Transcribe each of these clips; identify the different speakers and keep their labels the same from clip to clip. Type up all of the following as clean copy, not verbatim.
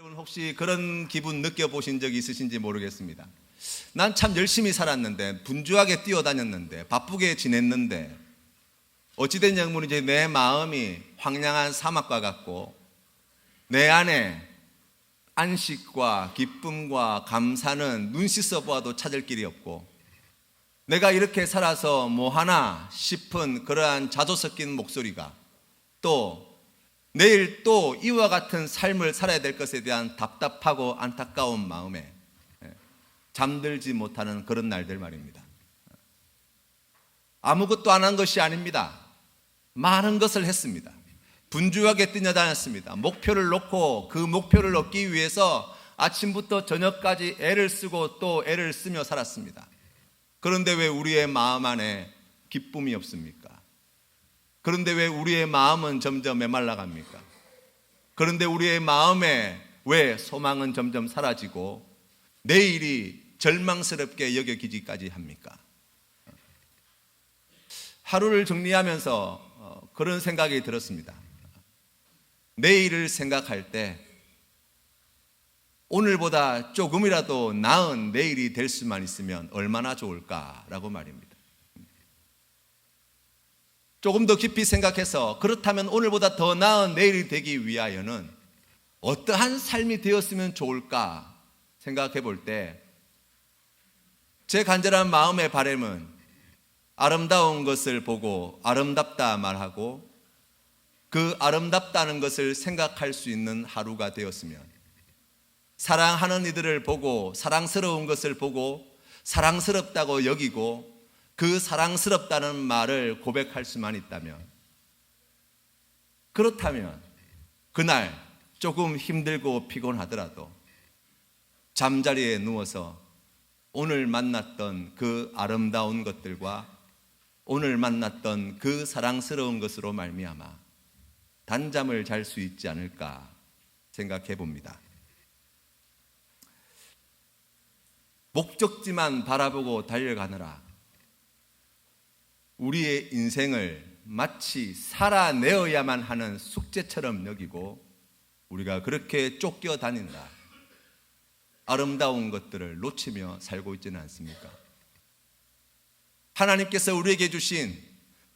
Speaker 1: 여러분 혹시 그런 기분 느껴보신 적이 있으신지 모르겠습니다. 난 참 열심히 살았는데, 분주하게 뛰어다녔는데, 바쁘게 지냈는데, 어찌된 영문인지 내 마음이 황량한 사막과 같고, 내 안에 안식과 기쁨과 감사는 눈 씻어 보아도 찾을 길이 없고, 내가 이렇게 살아서 뭐하나 싶은 그러한 자조 섞인 목소리가, 또 내일 또 이와 같은 삶을 살아야 될 것에 대한 답답하고 안타까운 마음에 잠들지 못하는 그런 날들 말입니다. 아무것도 안 한 것이 아닙니다. 많은 것을 했습니다. 분주하게 뛰어다녔습니다. 목표를 놓고 그 목표를 얻기 위해서 아침부터 저녁까지 애를 쓰고 또 애를 쓰며 살았습니다. 그런데 왜 우리의 마음 안에 기쁨이 없습니까? 그런데 왜 우리의 마음은 점점 메말라갑니까? 그런데 우리의 마음에 왜 소망은 점점 사라지고 내일이 절망스럽게 여겨지기까지 합니까? 하루를 정리하면서 그런 생각이 들었습니다. 내일을 생각할 때 오늘보다 조금이라도 나은 내일이 될 수만 있으면 얼마나 좋을까라고 말입니다. 조금 더 깊이 생각해서 그렇다면 오늘보다 더 나은 내일이 되기 위하여는 어떠한 삶이 되었으면 좋을까 생각해 볼 때 제 간절한 마음의 바람은 아름다운 것을 보고 아름답다 말하고 그 아름답다는 것을 생각할 수 있는 하루가 되었으면, 사랑하는 이들을 보고 사랑스러운 것을 보고 사랑스럽다고 여기고 그 사랑스럽다는 말을 고백할 수만 있다면, 그렇다면 그날 조금 힘들고 피곤하더라도 잠자리에 누워서 오늘 만났던 그 아름다운 것들과 오늘 만났던 그 사랑스러운 것으로 말미암아 단잠을 잘 수 있지 않을까 생각해 봅니다. 목적지만 바라보고 달려가느라 우리의 인생을 마치 살아내어야만 하는 숙제처럼 여기고 우리가 그렇게 쫓겨다닌다. 아름다운 것들을 놓치며 살고 있지는 않습니까? 하나님께서 우리에게 주신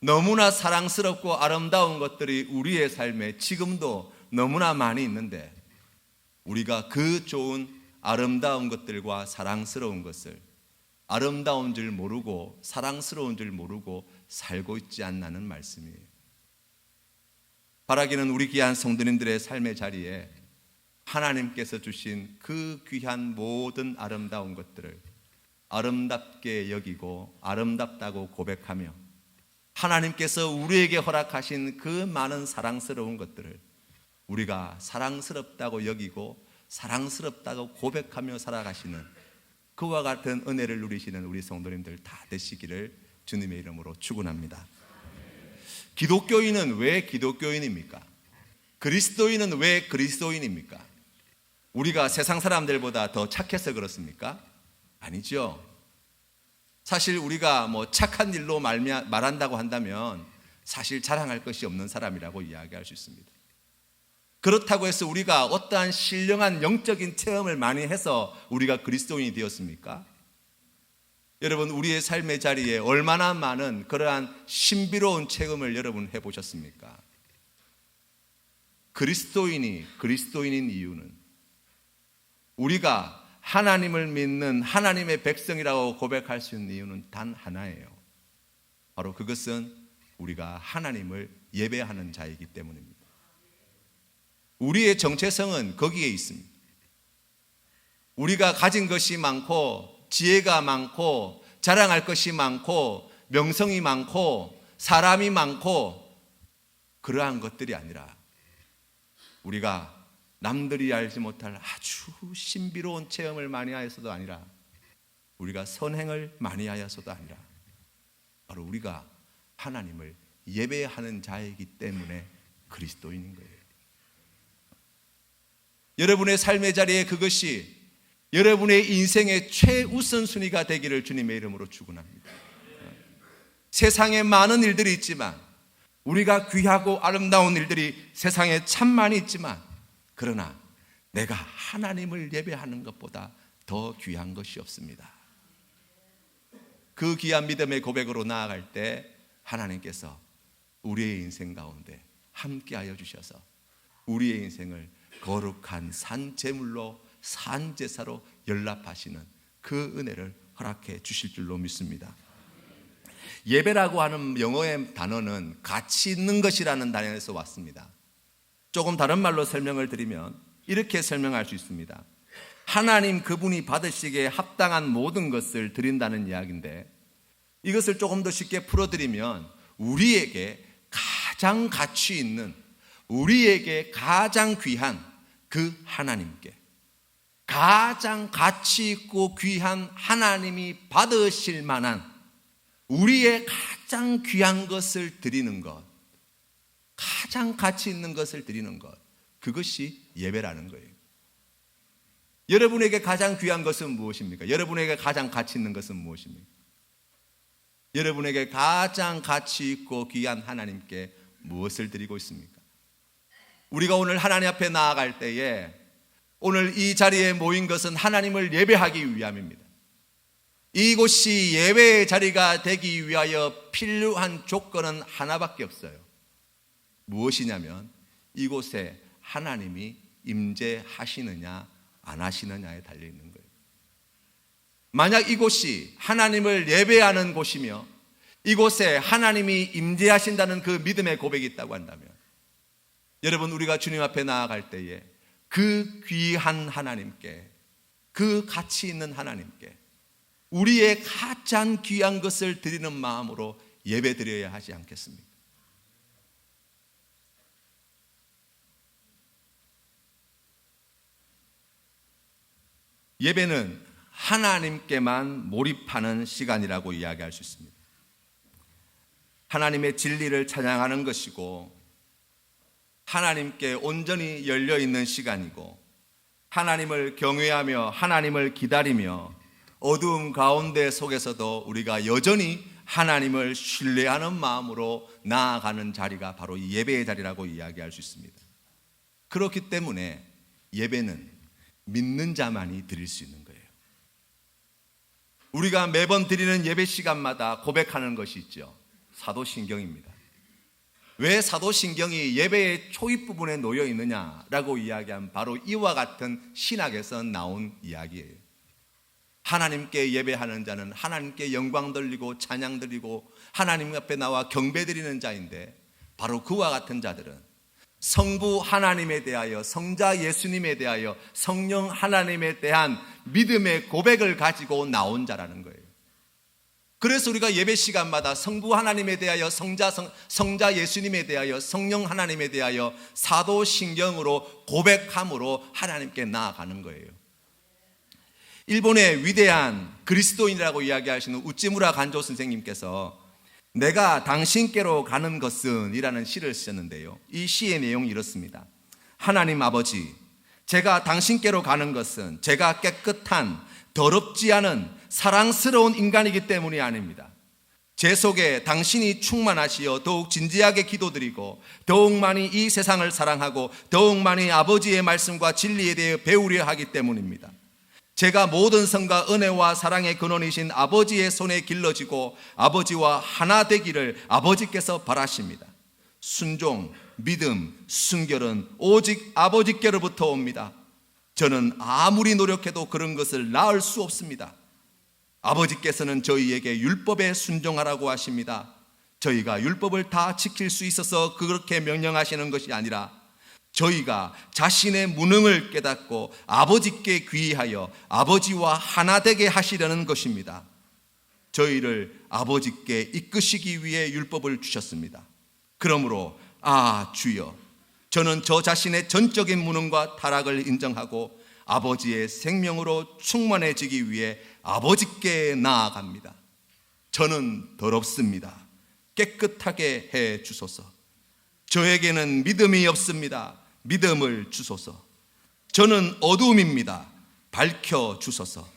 Speaker 1: 너무나 사랑스럽고 아름다운 것들이 우리의 삶에 지금도 너무나 많이 있는데, 우리가 그 좋은 아름다운 것들과 사랑스러운 것을 아름다운 줄 모르고 사랑스러운 줄 모르고 살고 있지 않나는 말씀이에요. 바라기는 우리 귀한 성도님들의 삶의 자리에 하나님께서 주신 그 귀한 모든 아름다운 것들을 아름답게 여기고 아름답다고 고백하며 하나님께서 우리에게 허락하신 그 많은 사랑스러운 것들을 우리가 사랑스럽다고 여기고 사랑스럽다고 고백하며 살아가시는 그와 같은 은혜를 누리시는 우리 성도님들 다 되시기를 주님의 이름으로 축원합니다. 기독교인은 왜 기독교인입니까? 그리스도인은 왜 그리스도인입니까? 우리가 세상 사람들보다 더 착해서 그렇습니까? 아니죠. 사실 우리가 착한 일로 말한다고 한다면 사실 자랑할 것이 없는 사람이라고 이야기할 수 있습니다. 그렇다고 해서 우리가 어떠한 신령한 영적인 체험을 많이 해서 우리가 그리스도인이 되었습니까? 여러분, 우리의 삶의 자리에 얼마나 많은 그러한 신비로운 체험을 여러분 해보셨습니까? 그리스도인이 그리스도인인 이유는 우리가 하나님을 믿는 하나님의 백성이라고 고백할 수 있는 이유는 단 하나예요. 바로 그것은 우리가 하나님을 예배하는 자이기 때문입니다. 우리의 정체성은 거기에 있습니다. 우리가 가진 것이 많고 지혜가 많고 자랑할 것이 많고 명성이 많고 사람이 많고 그러한 것들이 아니라 우리가 남들이 알지 못할 아주 신비로운 체험을 많이 하여서도 아니라 우리가 선행을 많이 하여서도 아니라 바로 우리가 하나님을 예배하는 자이기 때문에 그리스도인인 거예요. 여러분의 삶의 자리에 그것이 여러분의 인생의 최우선순위가 되기를 주님의 이름으로 축원합니다. 세상에 많은 일들이 있지만 우리가 귀하고 아름다운 일들이 세상에 참 많이 있지만 그러나 내가 하나님을 예배하는 것보다 더 귀한 것이 없습니다. 그 귀한 믿음의 고백으로 나아갈 때 하나님께서 우리의 인생 가운데 함께하여 주셔서 우리의 인생을 거룩한 산제물로 산제사로 연락하시는 그 은혜를 허락해 주실 줄로 믿습니다. 예배라고 하는 영어의 단어는 가치 있는 것이라는 단어에서 왔습니다. 조금 다른 말로 설명을 드리면 이렇게 설명할 수 있습니다. 하나님 그분이 받으시기에 합당한 모든 것을 드린다는 이야기인데, 이것을 조금 더 쉽게 풀어드리면 우리에게 가장 가치 있는, 우리에게 가장 귀한 그 하나님께, 가장 가치 있고 귀한 하나님이 받으실 만한 우리의 가장 귀한 것을 드리는 것, 가장 가치 있는 것을 드리는 것, 그것이 예배라는 거예요. 여러분에게 가장 귀한 것은 무엇입니까? 여러분에게 가장 가치 있는 것은 무엇입니까? 여러분에게 가장 가치 있고 귀한 하나님께 무엇을 드리고 있습니까? 우리가 오늘 하나님 앞에 나아갈 때에 오늘 이 자리에 모인 것은 하나님을 예배하기 위함입니다. 이곳이 예배의 자리가 되기 위하여 필요한 조건은 하나밖에 없어요. 무엇이냐면 이곳에 하나님이 임재하시느냐 안 하시느냐에 달려있는 거예요. 만약 이곳이 하나님을 예배하는 곳이며 이곳에 하나님이 임재하신다는 그 믿음의 고백이 있다고 한다면, 여러분, 우리가 주님 앞에 나아갈 때에 그 귀한 하나님께, 그 가치 있는 하나님께 우리의 가장 귀한 것을 드리는 마음으로 예배 드려야 하지 않겠습니까? 예배는 하나님께만 몰입하는 시간이라고 이야기할 수 있습니다. 하나님의 진리를 찬양하는 것이고, 하나님께 온전히 열려있는 시간이고, 하나님을 경외하며 하나님을 기다리며 어두움 가운데 속에서도 우리가 여전히 하나님을 신뢰하는 마음으로 나아가는 자리가 바로 이 예배의 자리라고 이야기할 수 있습니다. 그렇기 때문에 예배는 믿는 자만이 드릴 수 있는 거예요. 우리가 매번 드리는 예배 시간마다 고백하는 것이 있죠. 사도신경입니다. 왜 사도신경이 예배의 초입 부분에 놓여 있느냐라고 이야기한 바로 이와 같은 신학에서 나온 이야기예요. 하나님께 예배하는 자는 하나님께 영광 돌리고 찬양 드리고 하나님 앞에 나와 경배 드리는 자인데, 바로 그와 같은 자들은 성부 하나님에 대하여, 성자 예수님에 대하여, 성령 하나님에 대한 믿음의 고백을 가지고 나온 자라는 거예요. 그래서 우리가 예배 시간마다 성부 하나님에 대하여, 성자 예수님에 대하여, 성령 하나님에 대하여 사도신경으로 고백함으로 하나님께 나아가는 거예요. 일본의 위대한 그리스도인이라고 이야기하시는 우찌무라 간조 선생님께서 내가 당신께로 가는 것은 이라는 시를 쓰셨는데요, 이 시의 내용이 이렇습니다. 하나님 아버지, 제가 당신께로 가는 것은 제가 깨끗한, 더럽지 않은 사랑스러운 인간이기 때문이 아닙니다. 제 속에 당신이 충만하시어 더욱 진지하게 기도드리고 더욱 많이 이 세상을 사랑하고 더욱 많이 아버지의 말씀과 진리에 대해 배우려 하기 때문입니다. 제가 모든 성과 은혜와 사랑의 근원이신 아버지의 손에 길러지고 아버지와 하나 되기를 아버지께서 바라십니다. 순종, 믿음, 순결은 오직 아버지께로부터 옵니다. 저는 아무리 노력해도 그런 것을 낳을 수 없습니다. 아버지께서는 저희에게 율법에 순종하라고 하십니다. 저희가 율법을 다 지킬 수 있어서 그렇게 명령하시는 것이 아니라 저희가 자신의 무능을 깨닫고 아버지께 귀의하여 아버지와 하나 되게 하시려는 것입니다. 저희를 아버지께 이끄시기 위해 율법을 주셨습니다. 그러므로 주여, 저는 저 자신의 전적인 무능과 타락을 인정하고 아버지의 생명으로 충만해지기 위해 아버지께 나아갑니다. 저는 더럽습니다. 깨끗하게 해 주소서. 저에게는 믿음이 없습니다. 믿음을 주소서. 저는 어두움입니다. 밝혀 주소서.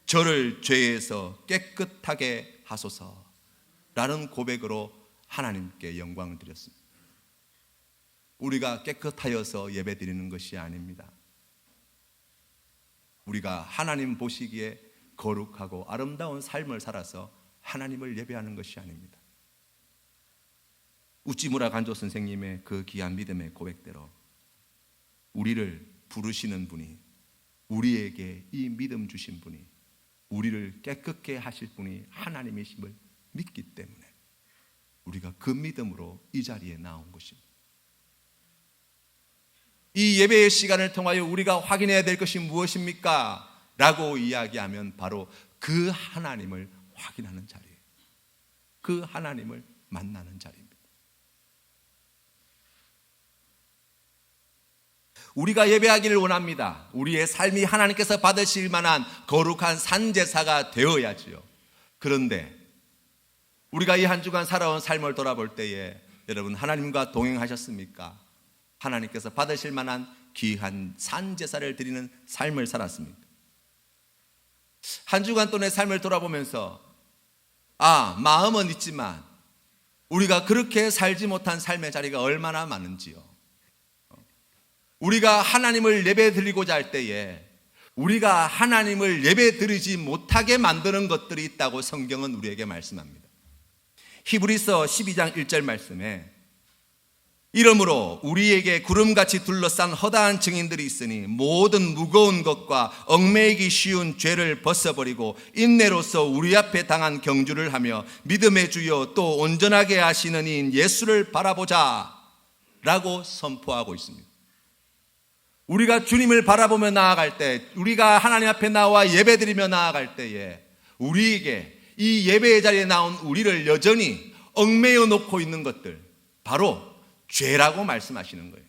Speaker 1: 저를 죄에서 깨끗하게 하소서. 라는 고백으로 하나님께 영광을 드렸습니다. 우리가 깨끗하여서 예배 드리는 것이 아닙니다. 우리가 하나님 보시기에 거룩하고 아름다운 삶을 살아서 하나님을 예배하는 것이 아닙니다. 우찌무라 간조 선생님의 그 귀한 믿음의 고백대로 우리를 부르시는 분이, 우리에게 이 믿음 주신 분이, 우리를 깨끗게 하실 분이 하나님이심을 믿기 때문에 우리가 그 믿음으로 이 자리에 나온 것입니다. 이 예배의 시간을 통하여 우리가 확인해야 될 것이 무엇입니까? 라고 이야기하면 바로 그 하나님을 확인하는 자리예요. 그 하나님을 만나는 자리입니다. 우리가 예배하기를 원합니다. 우리의 삶이 하나님께서 받으실 만한 거룩한 산제사가 되어야지요. 그런데 우리가 이 한 주간 살아온 삶을 돌아볼 때에 여러분 하나님과 동행하셨습니까? 하나님께서 받으실 만한 귀한 산제사를 드리는 삶을 살았습니까? 한 주간 동안의 삶을 돌아보면서 마음은 있지만 우리가 그렇게 살지 못한 삶의 자리가 얼마나 많은지요. 우리가 하나님을 예배 드리고자 할 때에 우리가 하나님을 예배 드리지 못하게 만드는 것들이 있다고 성경은 우리에게 말씀합니다. 히브리서 12장 1절 말씀에 이러므로 우리에게 구름같이 둘러싼 허다한 증인들이 있으니 모든 무거운 것과 얽매이기 쉬운 죄를 벗어버리고 인내로서 우리 앞에 당한 경주를 하며 믿음의 주여 또 온전하게 하시는 이인 예수를 바라보자 라고 선포하고 있습니다. 우리가 주님을 바라보며 나아갈 때, 우리가 하나님 앞에 나와 예배드리며 나아갈 때에 우리에게 이 예배의 자리에 나온 우리를 여전히 얽매여 놓고 있는 것들, 바로 죄라고 말씀하시는 거예요.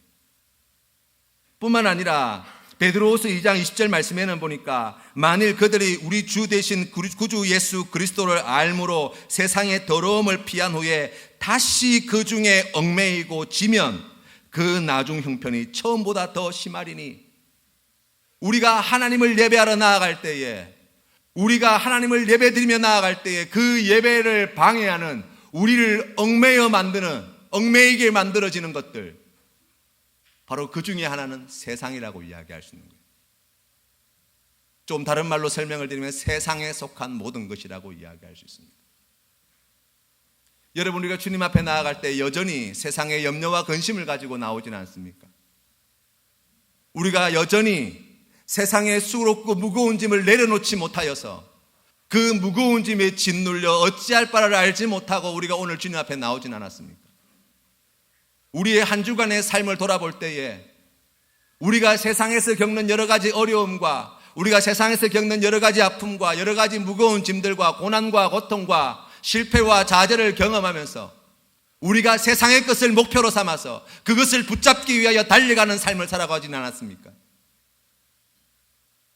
Speaker 1: 뿐만 아니라 베드로후서 2장 20절 말씀에는 보니까 만일 그들이 우리 주 대신 구주 예수 그리스도를 알므로 세상의 더러움을 피한 후에 다시 그 중에 얽매이고 지면 그 나중 형편이 처음보다 더 심하리니, 우리가 하나님을 예배하러 나아갈 때에, 우리가 하나님을 예배드리며 나아갈 때에 그 예배를 방해하는, 우리를 얽매여 만드는, 얽매이게 만들어지는 것들, 바로 그 중에 하나는 세상이라고 이야기할 수 있는 거예요. 좀 다른 말로 설명을 드리면 세상에 속한 모든 것이라고 이야기할 수 있습니다. 여러분, 우리가 주님 앞에 나아갈 때 여전히 세상의 염려와 근심을 가지고 나오지는 않습니까? 우리가 여전히 세상의 수고롭고 무거운 짐을 내려놓지 못하여서 그 무거운 짐에 짓눌려 어찌할 바를 알지 못하고 우리가 오늘 주님 앞에 나오진 않았습니까? 우리의 한 주간의 삶을 돌아볼 때에 우리가 세상에서 겪는 여러 가지 어려움과 우리가 세상에서 겪는 여러 가지 아픔과 여러 가지 무거운 짐들과 고난과 고통과 실패와 좌절을 경험하면서 우리가 세상의 것을 목표로 삼아서 그것을 붙잡기 위하여 달려가는 삶을 살아가지는 않았습니까?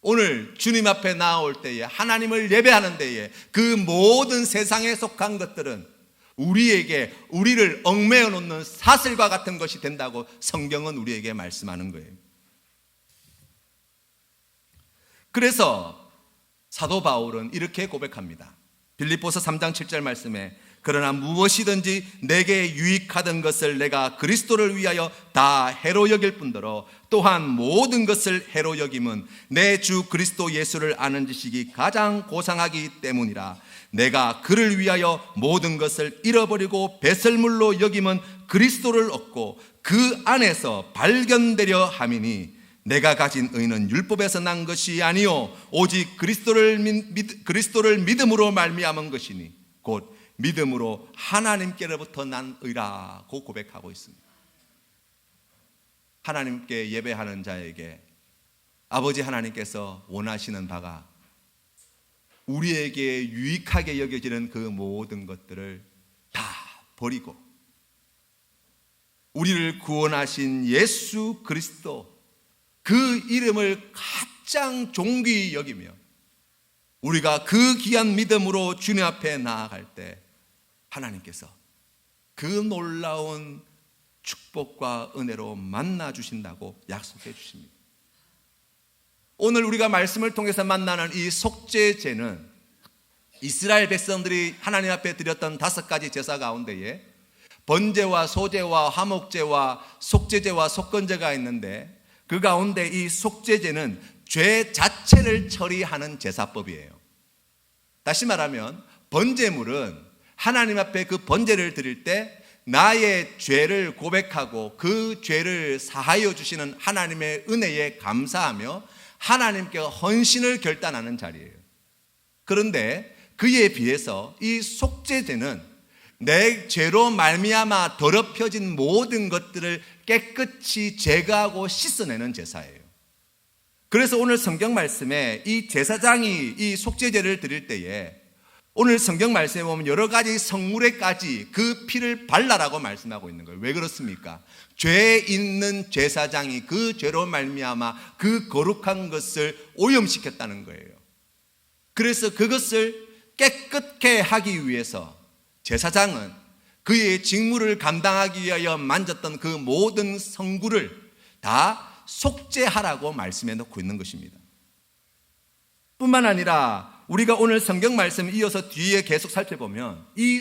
Speaker 1: 오늘 주님 앞에 나올 때에, 하나님을 예배하는 때에 그 모든 세상에 속한 것들은 우리를 얽매여 놓는 사슬과 같은 것이 된다고 성경은 우리에게 말씀하는 거예요. 그래서 사도 바울은 이렇게 고백합니다. 빌립보서 3장 7절 말씀에 그러나 무엇이든지 내게 유익하던 것을 내가 그리스도를 위하여 다 해로 여길 뿐더러 또한 모든 것을 해로 여김은 내 주 그리스도 예수를 아는 지식이 가장 고상하기 때문이라. 내가 그를 위하여 모든 것을 잃어버리고 배설물로 여김은 그리스도를 얻고 그 안에서 발견되려 함이니 내가 가진 의는 율법에서 난 것이 아니요 오직 그리스도를 믿음으로 말미암은 것이니 곧 믿음으로 하나님께로부터 난 의라고 고백하고 있습니다. 하나님께 예배하는 자에게 아버지 하나님께서 원하시는 바가 우리에게 유익하게 여겨지는 그 모든 것들을 다 버리고 우리를 구원하신 예수 그리스도 그 이름을 가장 존귀히 여기며 우리가 그 귀한 믿음으로 주님 앞에 나아갈 때 하나님께서 그 놀라운 축복과 은혜로 만나 주신다고 약속해 주십니다. 오늘 우리가 말씀을 통해서 만나는 이 속죄제는 이스라엘 백성들이 하나님 앞에 드렸던 5가지 제사 가운데에 번제와 소제와 화목제와 속죄제와 속건제가 있는데 그 가운데 이 속죄제는 죄 자체를 처리하는 제사법이에요. 다시 말하면 번제물은 하나님 앞에 그 번제를 드릴 때 나의 죄를 고백하고 그 죄를 사하여 주시는 하나님의 은혜에 감사하며 하나님께 헌신을 결단하는 자리예요. 그런데 그에 비해서 이 속죄제는 내 죄로 말미암아 더럽혀진 모든 것들을 깨끗이 제거하고 씻어내는 제사예요. 그래서 오늘 성경 말씀에 이 제사장이 이 속죄제를 드릴 때에 오늘 성경 말씀에 보면 여러 가지 성물에까지 그 피를 발라라고 말씀하고 있는 거예요. 왜 그렇습니까? 죄 있는 제사장이 그 죄로 말미암아 그 거룩한 것을 오염시켰다는 거예요. 그래서 그것을 깨끗게 하기 위해서 제사장은 그의 직무를 감당하기 위하여 만졌던 그 모든 성구를 다 속죄하라고 말씀해 놓고 있는 것입니다. 뿐만 아니라 우리가 오늘 성경 말씀 이어서 뒤에 계속 살펴보면 이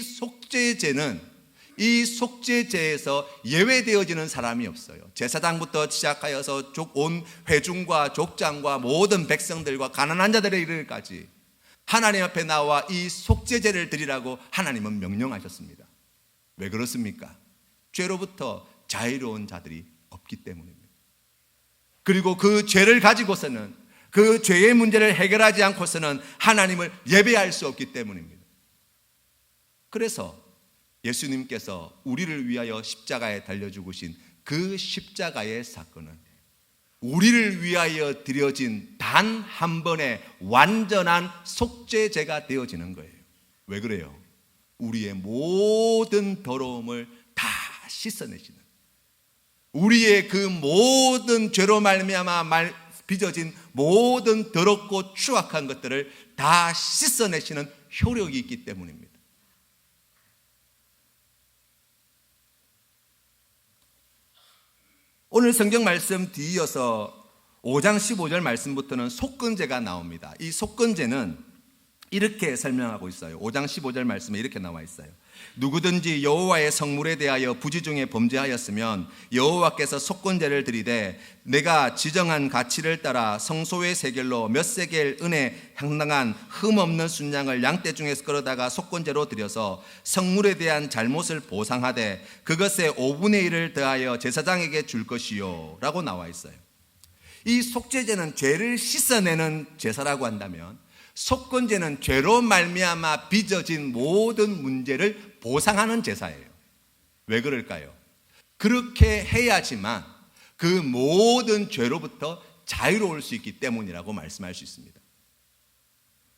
Speaker 1: 속죄제에서 예외되어지는 사람이 없어요. 제사장부터 시작하여서 온 회중과 족장과 모든 백성들과 가난한 자들의 이르기까지 하나님 앞에 나와 이 속죄제를 드리라고 하나님은 명령하셨습니다. 왜 그렇습니까? 죄로부터 자유로운 자들이 없기 때문입니다. 그리고 그 죄를 가지고서는 그 죄의 문제를 해결하지 않고서는 하나님을 예배할 수 없기 때문입니다. 그래서 예수님께서 우리를 위하여 십자가에 달려 죽으신 그 십자가의 사건은 우리를 위하여 드려진 단 한 번의 완전한 속죄제가 되어지는 거예요. 왜 그래요? 우리의 모든 더러움을 다 씻어내시는, 우리의 그 모든 죄로 말미암아 빚어진 모든 더럽고 추악한 것들을 다 씻어내시는 효력이 있기 때문입니다. 오늘 성경 말씀 뒤이어서 5장 15절 말씀부터는 속건제가 나옵니다. 이 속건제는 이렇게 설명하고 있어요. 5장 15절 말씀에 이렇게 나와 있어요. 누구든지 여호와의 성물에 대하여 부지 중에 범죄하였으면 여호와께서 속건제를 드리되 내가 지정한 가치를 따라 성소의 세겔로 몇 세겔 은에 향당한 흠없는 순양을 양떼 중에서 끌어다가 속건제로 드려서 성물에 대한 잘못을 보상하되 그것의 5분의 1을 더하여 제사장에게 줄 것이요 라고 나와 있어요. 이 속죄제는 죄를 씻어내는 제사라고 한다면 속건제는 죄로 말미암아 빚어진 모든 문제를 보상하는 제사예요. 왜 그럴까요? 그렇게 해야지만 그 모든 죄로부터 자유로울 수 있기 때문이라고 말씀할 수 있습니다.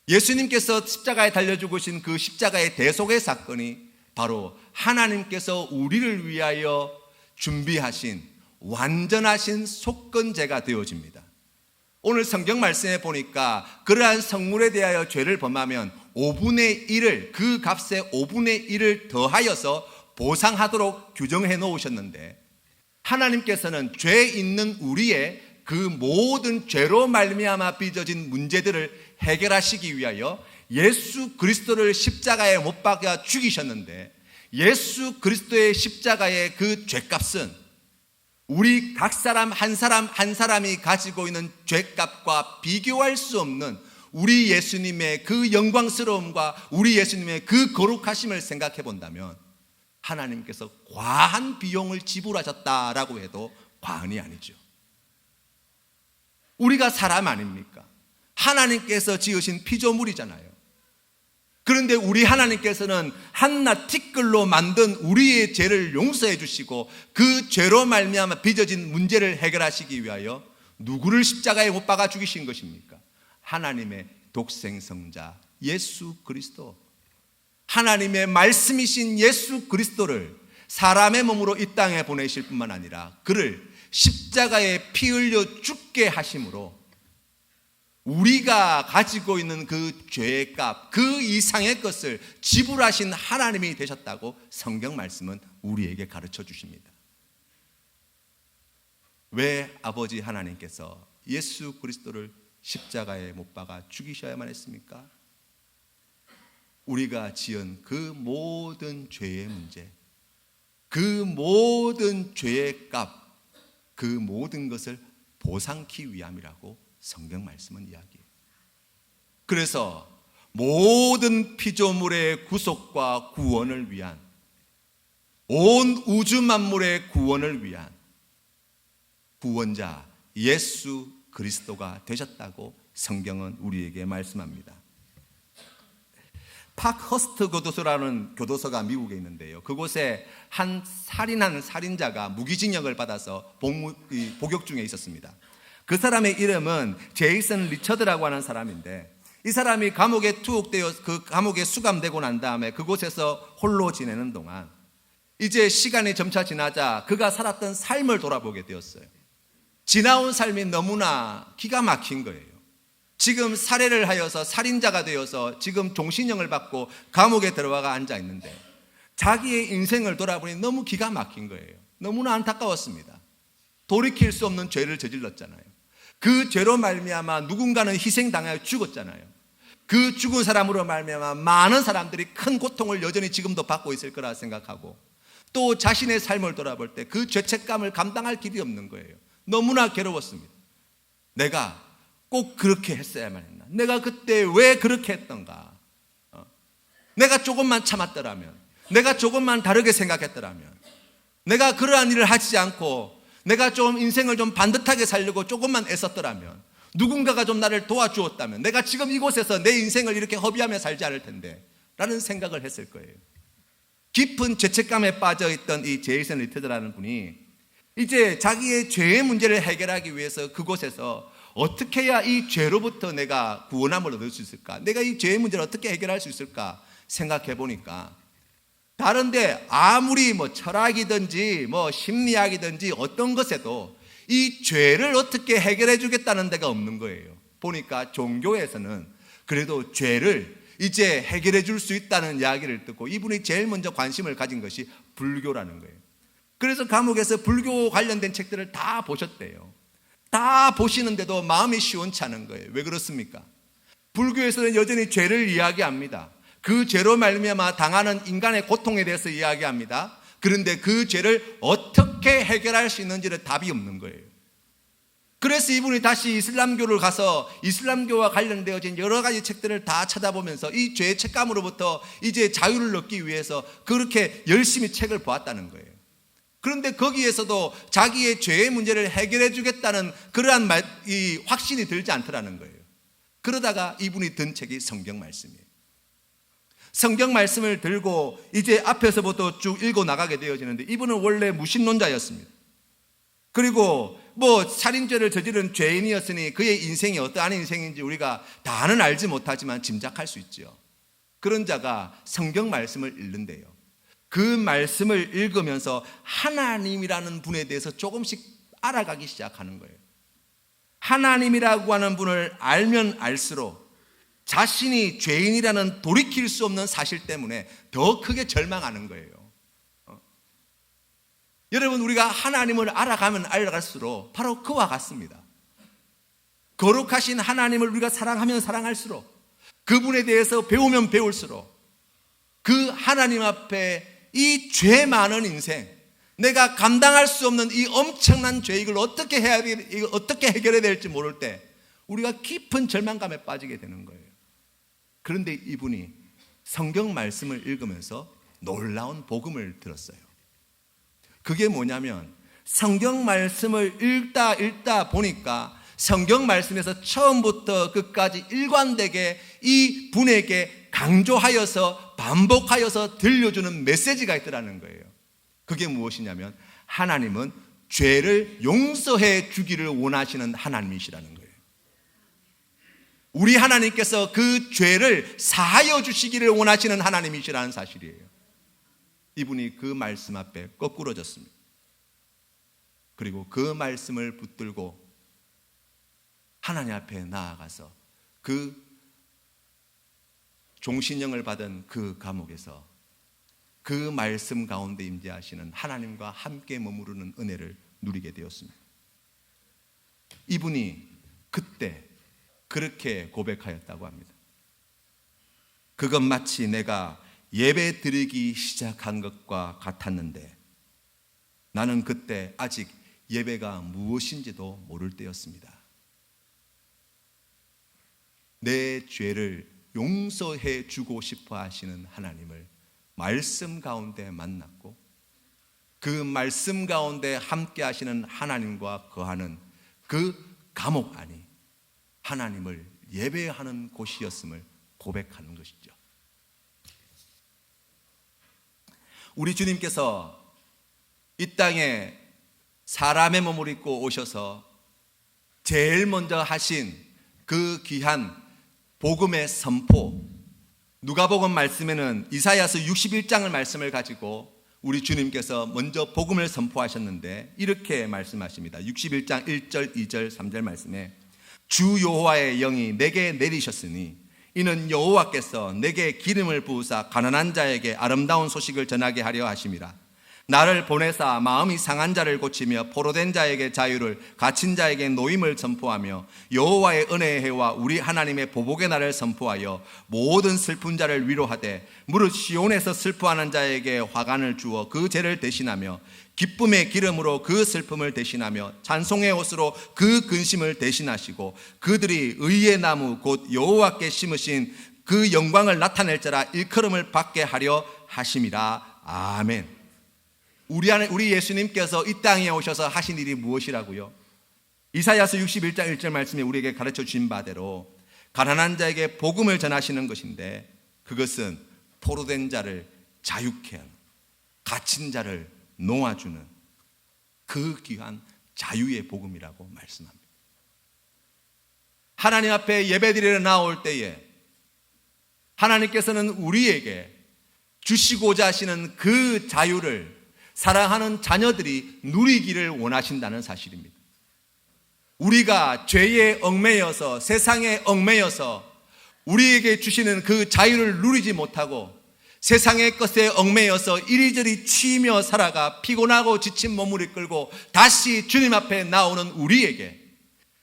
Speaker 1: 예수님께서 십자가에 달려 죽으신 그 십자가의 대속의 사건이 바로 하나님께서 우리를 위하여 준비하신 완전하신 속건제가 되어집니다. 오늘 성경 말씀에 보니까 그러한 성물에 대하여 죄를 범하면 5분의 1을, 그 값의 5분의 1을 더하여서 보상하도록 규정해 놓으셨는데 하나님께서는 죄 있는 우리의 그 모든 죄로 말미암아 빚어진 문제들을 해결하시기 위하여 예수 그리스도를 십자가에 못 박아 죽이셨는데 예수 그리스도의 십자가의 그 죄값은 우리 각 사람 한 사람이 가지고 있는 죄값과 비교할 수 없는 우리 예수님의 그 영광스러움과 우리 예수님의 그 거룩하심을 생각해 본다면 하나님께서 과한 비용을 지불하셨다라고 해도 과언이 아니죠. 우리가 사람 아닙니까? 하나님께서 지으신 피조물이잖아요. 그런데 우리 하나님께서는 한낱 티끌로 만든 우리의 죄를 용서해 주시고 그 죄로 말미암아 빚어진 문제를 해결하시기 위하여 누구를 십자가에 못 박아 죽이신 것입니까? 하나님의 독생성자 예수 그리스도, 하나님의 말씀이신 예수 그리스도를 사람의 몸으로 이 땅에 보내실 뿐만 아니라 그를 십자가에 피 흘려 죽게 하심으로 우리가 가지고 있는 그 죄의 값, 그 이상의 것을 지불하신 하나님이 되셨다고 성경 말씀은 우리에게 가르쳐 주십니다. 왜 아버지 하나님께서 예수 그리스도를 십자가에 못 박아 죽이셔야만 했습니까? 우리가 지은 그 모든 죄의 문제, 그 모든 죄의 값, 그 모든 것을 보상하기 위함이라고 성경 말씀은 이야기해요. 그래서 모든 피조물의 구속과 구원을 위한, 온 우주 만물의 구원을 위한 구원자 예수 그리스도가 되셨다고 성경은 우리에게 말씀합니다. 파크허스트 교도소라는 교도소가 미국에 있는데요, 그곳에 한 살인자가 무기징역을 받아서 복역 중에 있었습니다. 그 사람의 이름은 제이슨 리처드라고 하는 사람인데, 이 사람이 감옥에 투옥되어 그 감옥에 수감되고 난 다음에 그곳에서 홀로 지내는 동안 이제 시간이 점차 지나자 그가 살았던 삶을 돌아보게 되었어요. 지나온 삶이 너무나 기가 막힌 거예요. 지금 살해를 하여서 살인자가 되어서 지금 종신형을 받고 감옥에 들어가 앉아 있는데 자기의 인생을 돌아보니 너무 기가 막힌 거예요. 너무나 안타까웠습니다. 돌이킬 수 없는 죄를 저질렀잖아요. 그 죄로 말미암아 누군가는 희생당하여 죽었잖아요. 그 죽은 사람으로 말미암아 많은 사람들이 큰 고통을 여전히 지금도 받고 있을 거라 생각하고, 또 자신의 삶을 돌아볼 때 그 죄책감을 감당할 길이 없는 거예요. 너무나 괴로웠습니다. 내가 꼭 그렇게 했어야만 했나? 내가 그때 왜 그렇게 했던가? 내가 조금만 참았더라면, 내가 조금만 다르게 생각했더라면, 내가 그러한 일을 하지 않고 내가 좀 인생을 좀 반듯하게 살려고 조금만 애썼더라면, 누군가가 좀 나를 도와주었다면 내가 지금 이곳에서 내 인생을 이렇게 허비하며 살지 않을 텐데 라는 생각을 했을 거예요. 깊은 죄책감에 빠져있던 이 제이슨 리처드라는 분이 이제 자기의 죄의 문제를 해결하기 위해서 그곳에서 어떻게 해야 이 죄로부터 내가 구원함을 얻을 수 있을까, 내가 이 죄의 문제를 어떻게 해결할 수 있을까 생각해 보니까, 다른데 아무리 철학이든지 심리학이든지 어떤 것에도 이 죄를 어떻게 해결해 주겠다는 데가 없는 거예요. 보니까 종교에서는 그래도 죄를 이제 해결해 줄 수 있다는 이야기를 듣고 이분이 제일 먼저 관심을 가진 것이 불교라는 거예요. 그래서 감옥에서 불교 관련된 책들을 다 보셨대요. 다 보시는데도 마음이 시원찮은 거예요. 왜 그렇습니까? 불교에서는 여전히 죄를 이야기합니다. 그 죄로 말미암아 당하는 인간의 고통에 대해서 이야기합니다. 그런데 그 죄를 어떻게 해결할 수 있는지는 답이 없는 거예요. 그래서 이분이 다시 이슬람교를 가서 이슬람교와 관련되어진 여러 가지 책들을 다 찾아보면서 이 죄의 책감으로부터 이제 자유를 얻기 위해서 그렇게 열심히 책을 보았다는 거예요. 그런데 거기에서도 자기의 죄의 문제를 해결해 주겠다는 그러한 이 확신이 들지 않더라는 거예요. 그러다가 이분이 든 책이 성경 말씀이에요. 성경 말씀을 들고 이제 앞에서부터 쭉 읽어 나가게 되어지는데, 이분은 원래 무신론자였습니다. 그리고 살인죄를 저지른 죄인이었으니 그의 인생이 어떠한 인생인지 우리가 다는 알지 못하지만 짐작할 수 있죠. 그런 자가 성경 말씀을 읽는데요, 그 말씀을 읽으면서 하나님이라는 분에 대해서 조금씩 알아가기 시작하는 거예요. 하나님이라고 하는 분을 알면 알수록 자신이 죄인이라는 돌이킬 수 없는 사실 때문에 더 크게 절망하는 거예요. 여러분, 우리가 하나님을 알아가면 알아갈수록 바로 그와 같습니다. 거룩하신 하나님을 우리가 사랑하면 사랑할수록, 그분에 대해서 배우면 배울수록 그 하나님 앞에 이 죄 많은 인생, 내가 감당할 수 없는 이 엄청난 죄, 이걸 어떻게 해결해야 될지 모를 때 우리가 깊은 절망감에 빠지게 되는 거예요. 그런데 이분이 성경 말씀을 읽으면서 놀라운 복음을 들었어요. 그게 뭐냐면, 성경 말씀을 읽다 보니까 성경 말씀에서 처음부터 끝까지 일관되게 이 분에게 강조하여서 반복하여서 들려주는 메시지가 있더라는 거예요. 그게 무엇이냐면, 하나님은 죄를 용서해 주기를 원하시는 하나님이시라는 거예요. 우리 하나님께서 그 죄를 사하여 주시기를 원하시는 하나님이시라는 사실이에요. 이분이 그 말씀 앞에 거꾸러졌습니다. 그리고 그 말씀을 붙들고 하나님 앞에 나아가서 그 종신형을 받은 그 감옥에서 그 말씀 가운데 임재하시는 하나님과 함께 머무르는 은혜를 누리게 되었습니다. 이분이 그때 그렇게 고백하였다고 합니다. 그건 마치 내가 예배 드리기 시작한 것과 같았는데 나는 그때 아직 예배가 무엇인지도 모를 때였습니다. 내 죄를 용서해 주고 싶어 하시는 하나님을 말씀 가운데 만났고, 그 말씀 가운데 함께 하시는 하나님과 거하는 그 감옥 안이 하나님을 예배하는 곳이었음을 고백하는 것이죠. 우리 주님께서 이 땅에 사람의 몸을 입고 오셔서 제일 먼저 하신 그 귀한 복음의 선포, 누가복음 말씀에는 이사야서 61장을 말씀을 가지고 우리 주님께서 먼저 복음을 선포하셨는데 이렇게 말씀하십니다. 61장 1절, 2절, 3절 말씀에 주 여호와의 영이 내게 내리셨으니 이는 여호와께서 내게 기름을 부으사 가난한 자에게 아름다운 소식을 전하게 하려 하심이라. 나를 보내사 마음이 상한 자를 고치며 포로된 자에게 자유를, 갇힌 자에게 노임을 선포하며 여호와의 은혜의 해와 우리 하나님의 보복의 날을 선포하여 모든 슬픈 자를 위로하되 무릇 시온에서 슬퍼하는 자에게 화관을 주어 그 죄를 대신하며 기쁨의 기름으로 그 슬픔을 대신하며 찬송의 옷으로 그 근심을 대신하시고 그들이 의의 나무 곧 여호와께 심으신 그 영광을 나타낼 자라 일컬음을 받게 하려 하심이라. 아멘. 우리 예수님께서 이 땅에 오셔서 하신 일이 무엇이라고요? 이사야서 61장 1절 말씀에 우리에게 가르쳐 주신 바대로 가난한 자에게 복음을 전하시는 것인데, 그것은 포로된 자를 자유케 하는, 갇힌 자를 놓아주는 그 귀한 자유의 복음이라고 말씀합니다. 하나님 앞에 예배드리러 나올 때에 하나님께서는 우리에게 주시고자 하시는 그 자유를 사랑하는 자녀들이 누리기를 원하신다는 사실입니다. 우리가 죄에 얽매여서, 세상에 얽매여서 우리에게 주시는 그 자유를 누리지 못하고 세상의 것에 얽매여서 이리저리 치이며 살아가 피곤하고 지친 몸을 이끌고 다시 주님 앞에 나오는 우리에게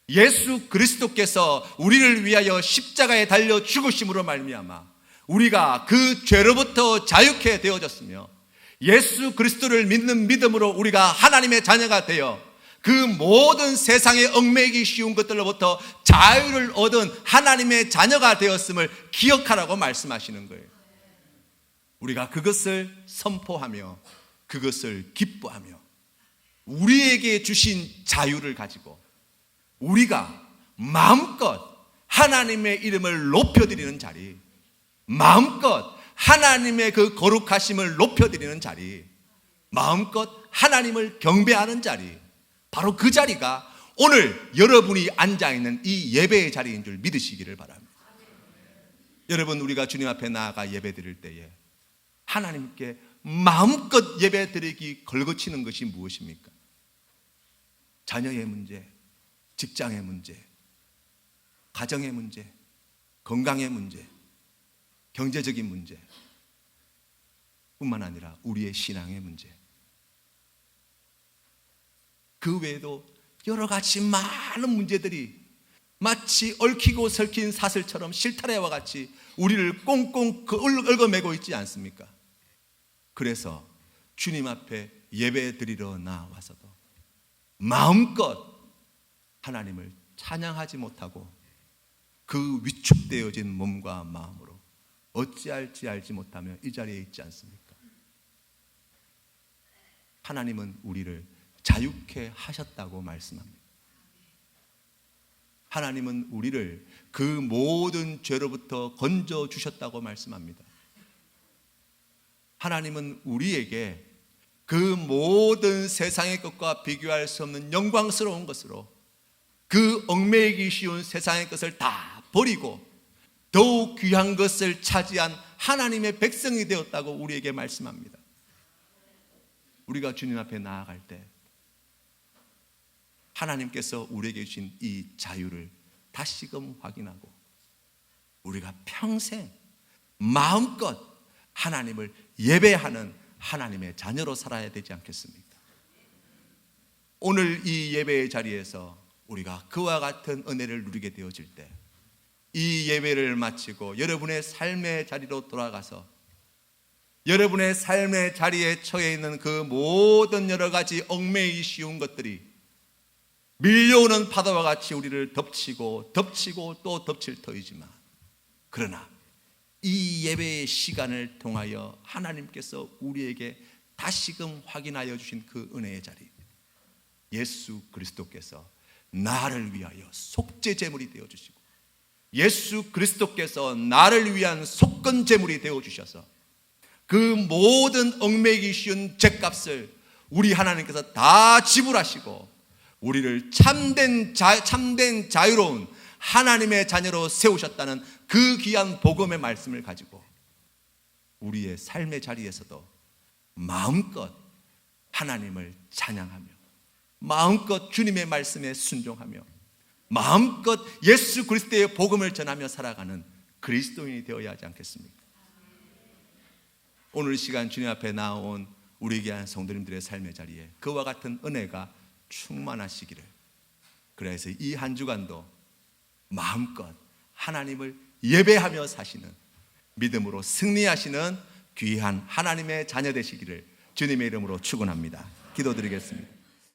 Speaker 1: 예수 그리스도께서 우리를 위하여 십자가에 달려 죽으심으로 말미암아 우리가 그 죄로부터 자유케 되어졌으며, 예수 그리스도를 믿는 믿음으로 우리가 하나님의 자녀가 되어 그 모든 세상에 얽매이기 쉬운 것들로부터 자유를 얻은 하나님의 자녀가 되었음을 기억하라고 말씀하시는 거예요. 우리가 그것을 선포하며 그것을 기뻐하며 우리에게 주신 자유를 가지고 우리가 마음껏 하나님의 이름을 높여드리는 자리, 마음껏 하나님의 그 거룩하심을 높여드리는 자리, 마음껏 하나님을 경배하는 자리, 바로 그 자리가 오늘 여러분이 앉아있는 이 예배의 자리인 줄 믿으시기를 바랍니다. 여러분, 우리가 주님 앞에 나아가 예배드릴 때에 하나님께 마음껏 예배드리기 걸거치는 것이 무엇입니까? 자녀의 문제, 직장의 문제, 가정의 문제, 건강의 문제, 경제적인 문제 뿐만 아니라 우리의 신앙의 문제, 그 외에도 여러 가지 많은 문제들이 마치 얽히고 설킨 사슬처럼 실타래와 같이 우리를 꽁꽁 얽어매고 있지 않습니까? 그래서 주님 앞에 예배 드리러 나와서도 마음껏 하나님을 찬양하지 못하고 그 위축되어진 몸과 마음으로 어찌할지 알지 못하며 이 자리에 있지 않습니까? 하나님은 우리를 자유케 하셨다고 말씀합니다. 하나님은 우리를 그 모든 죄로부터 건져 주셨다고 말씀합니다. 하나님은 우리에게 그 모든 세상의 것과 비교할 수 없는 영광스러운 것으로 그 얽매이기 쉬운 세상의 것을 다 버리고 더욱 귀한 것을 차지한 하나님의 백성이 되었다고 우리에게 말씀합니다. 우리가 주님 앞에 나아갈 때 하나님께서 우리에게 주신 이 자유를 다시금 확인하고 우리가 평생 마음껏 하나님을 예배하는 하나님의 자녀로 살아야 되지 않겠습니까? 오늘 이 예배의 자리에서 우리가 그와 같은 은혜를 누리게 되어질 때 이 예배를 마치고 여러분의 삶의 자리로 돌아가서 여러분의 삶의 자리에 처해 있는 그 모든 여러 가지 얽매이기 쉬운 것들이 밀려오는 파도와 같이 우리를 덮치고 덮치고 또 덮칠 터이지만, 그러나 이 예배의 시간을 통하여 하나님께서 우리에게 다시금 확인하여 주신 그 은혜의 자리, 예수 그리스도께서 나를 위하여 속죄 제물이 되어 주시고, 예수 그리스도께서 나를 위한 속건 제물이 되어 주셔서 그 모든 얽매이기 쉬운 죄값을 우리 하나님께서 다 지불하시고 우리를 참된 자유로운 하나님의 자녀로 세우셨다는 그 귀한 복음의 말씀을 가지고 우리의 삶의 자리에서도 마음껏 하나님을 찬양하며, 마음껏 주님의 말씀에 순종하며, 마음껏 예수 그리스도의 복음을 전하며 살아가는 그리스도인이 되어야 하지 않겠습니까? 오늘 시간 주님 앞에 나온 우리 귀한 성도님들의 삶의 자리에 그와 같은 은혜가 충만하시기를, 그래서 이 한 주간도 마음껏 하나님을 예배하며 사시는, 믿음으로 승리하시는 귀한 하나님의 자녀 되시기를 주님의 이름으로 축원합니다. 기도드리겠습니다.